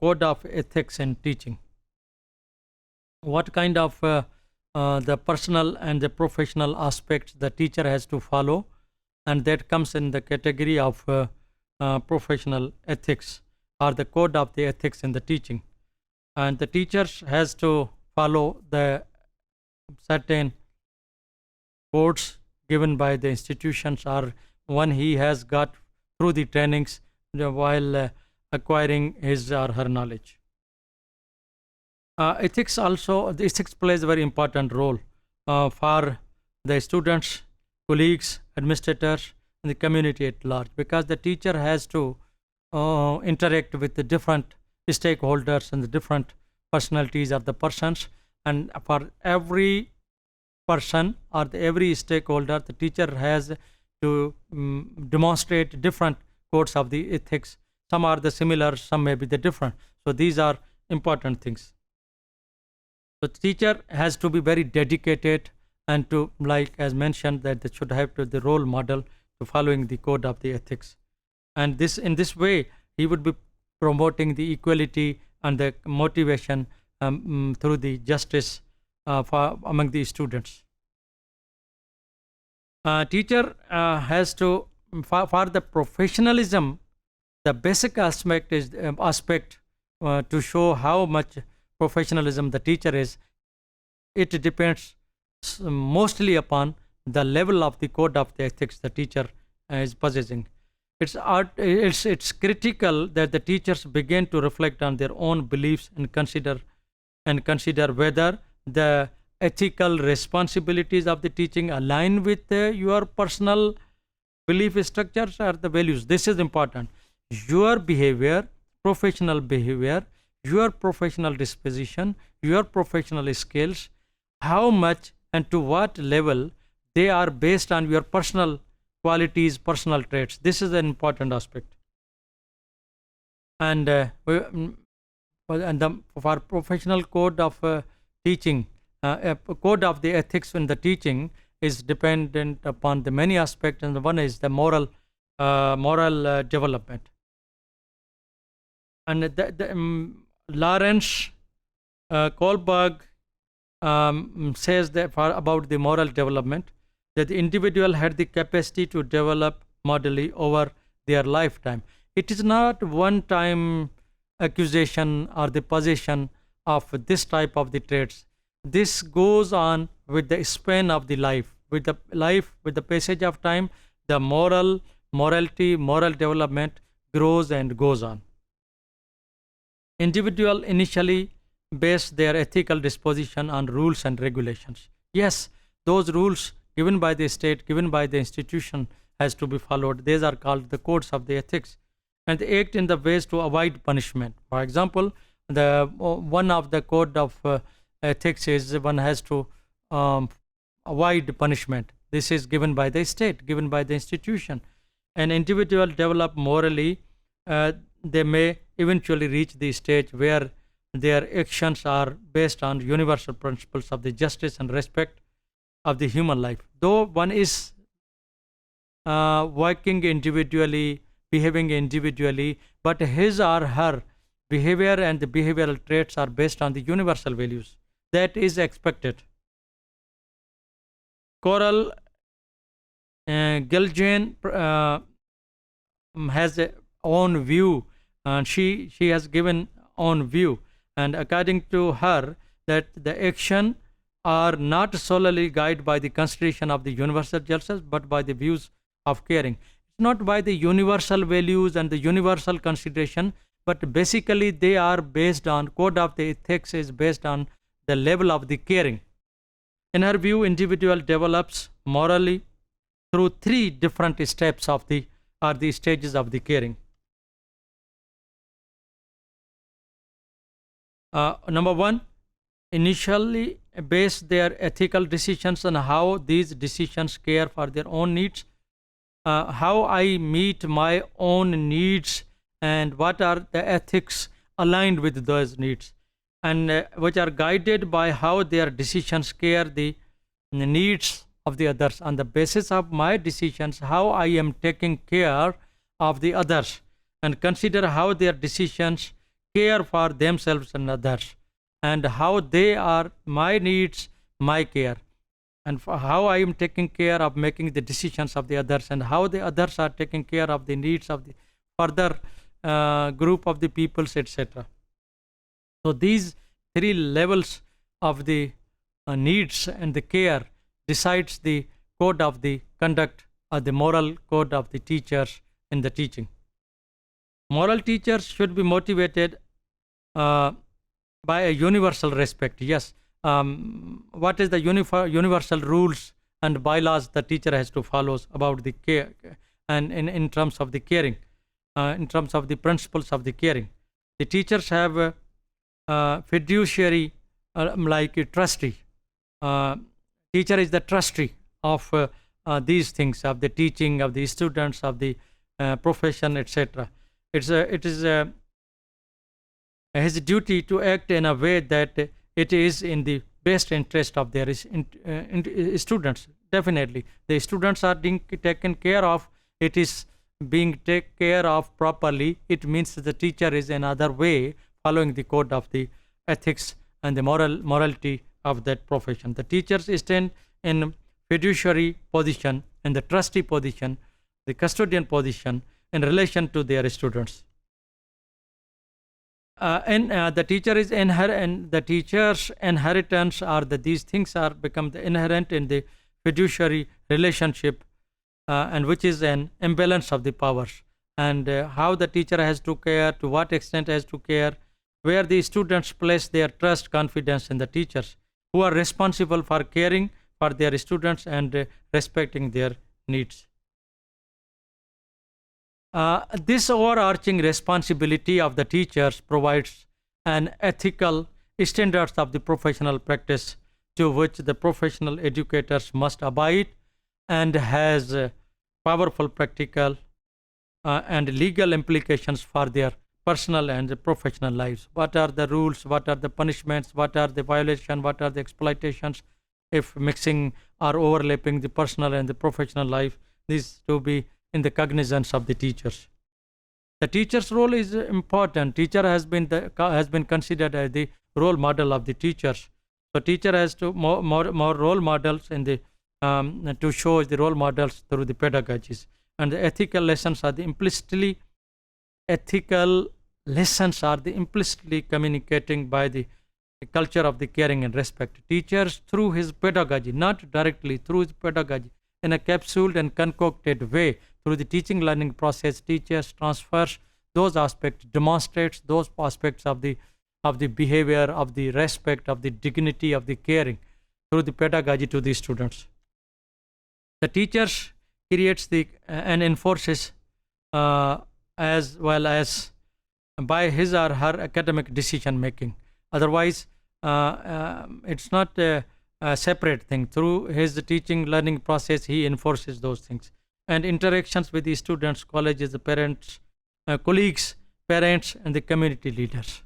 code of ethics in teaching. What kind of the personal and the professional aspects the teacher has to follow, and that comes in the category of professional ethics, or the code of the ethics in the teaching. And the teacher has to follow the certain codes given by the institutions, or one he has got through the trainings while acquiring his or her knowledge. Ethics plays a very important role for the students, colleagues, administrators, and the community at large, because the teacher has to interact with the different stakeholders and the different personalities of the persons, and for every person or every stakeholder, the teacher has to demonstrate different codes of the ethics. Some are the similar, some may be the different. So these are important things. The teacher has to be very dedicated, and to, like as mentioned, that they should have to the role model to following the code of the ethics. And this, in this way, he would be promoting the equality and the motivation through the justice among the students. Teacher has to, for the professionalism, the basic aspect is to show how much professionalism the teacher is. It depends mostly upon the level of the code of the ethics the teacher is possessing. It's critical that the teachers begin to reflect on their own beliefs and consider whether the ethical responsibilities of the teaching align with your personal belief structures or the values. This is important. Your behavior, professional behavior, your professional disposition, your professional skills, how much and to what level they are based on your personal qualities, personal traits. This is an important aspect. And for professional code of teaching, code of the ethics in the teaching is dependent upon the many aspects, and one is the moral development. And Lawrence Kohlberg says that about the moral development, that the individual had the capacity to develop morally over their lifetime. It is not one-time acquisition or the possession of this type of the traits. This goes on with the span of the life. With the passage of time, the moral development grows and goes on. Individual initially base their ethical disposition on rules and regulations. Yes, those rules given by the state, given by the institution, has to be followed. These are called the codes of the ethics, and they act in the ways to avoid punishment. For example, one of the code of ethics is one has to avoid punishment. This is given by the state, given by the institution. An individual develop morally, they may eventually reach the stage where their actions are based on universal principles of the justice and respect of the human life. Though one is working individually, behaving individually, but his or her behavior and the behavioral traits are based on the universal values. That is expected. Coral Giljan has a own view, and she has given own view, and according to her, that the action are not solely guided by the consideration of the universal justice, but by the views of caring. Not by the universal values and the universal consideration, but basically they are based on, code of the ethics is based on the level of the caring. In her view, individual develops morally through three different steps of the stages of the caring. Number one, initially base their ethical decisions on how these decisions care for their own needs, how I meet my own needs, and what are the ethics aligned with those needs, and which are guided by how their decisions care the needs of the others. On the basis of my decisions, how I am taking care of the others, and consider how their decisions care for themselves and others, and how they are my needs, my care, and for how I am taking care of making the decisions of the others, and how the others are taking care of the needs of the further group of the peoples, etc. So these three levels of the needs and the care decides the code of the conduct or the moral code of the teachers in the teaching. Moral teachers should be motivated by a universal respect. Yes, what is the universal rules and bylaws the teacher has to follow about the care, and in terms of the caring, in terms of the principles of the caring. The teachers have fiduciary, like a trustee. Teacher is the trustee of these things, of the teaching of the students, of the profession, etc. It is his duty to act in a way that it is in the best interest of their students. Definitely, the students are being taken care of. It is being taken care of properly. It means the teacher is another way following the code of the ethics and the morality of that profession. The teachers stand in fiduciary position, in the trustee position, the custodian position in relation to their students. And the teacher is inherent. The teacher's inheritance are these things are become the inherent in the fiduciary relationship, and which is an imbalance of the powers, and how the teacher has to care, to what extent has to care, where the students place their trust, confidence in the teachers, who are responsible for caring for their students and respecting their needs. This overarching responsibility of the teachers provides an ethical standards of the professional practice to which the professional educators must abide, and has powerful practical and legal implications for their personal and professional lives. What are the rules? What are the punishments? What are the violations? What are the exploitations? If mixing or overlapping the personal and the professional life, these to be in the cognizance of the teachers. The teacher's role is important. Teacher has been considered as the role model of the teachers. So teacher has to more role models in the to show the role models through the pedagogies, and the ethical lessons are the implicitly communicating by the culture of the caring and respect. Teachers through his pedagogy, not directly through his pedagogy, in a capsuled and concocted way through the teaching learning process, teachers transfers those aspects, demonstrates those aspects of the behavior, of the respect, of the dignity, of the caring through the pedagogy to the students. The teachers creates the and enforces as well as by his or her academic decision making. Otherwise, it's not a separate thing. Through his teaching learning process, he enforces those things. And interactions with the students, colleges, the parents, colleagues, parents, and the community leaders.